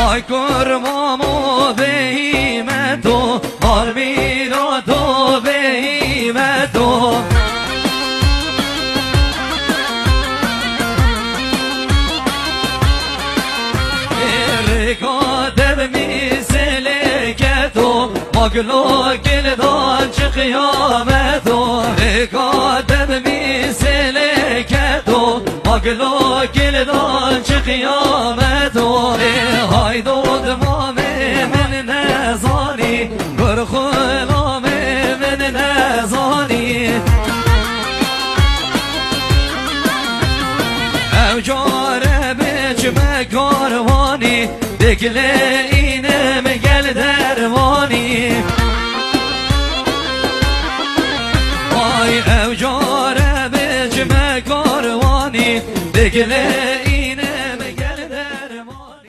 آی کرمامو بهیمتو مال میلادو بهیمتو رکادم میسلکتو مگلو گلدان چه قیامتو رکادم میسلکتو مگلو گلدان چه قیامتو های دود مامه من نزانی برخلامه من نزانی او جاره بچمه کاروانی دگله اینه مگل دروانی آی او جاره بچمه کاروانی دگله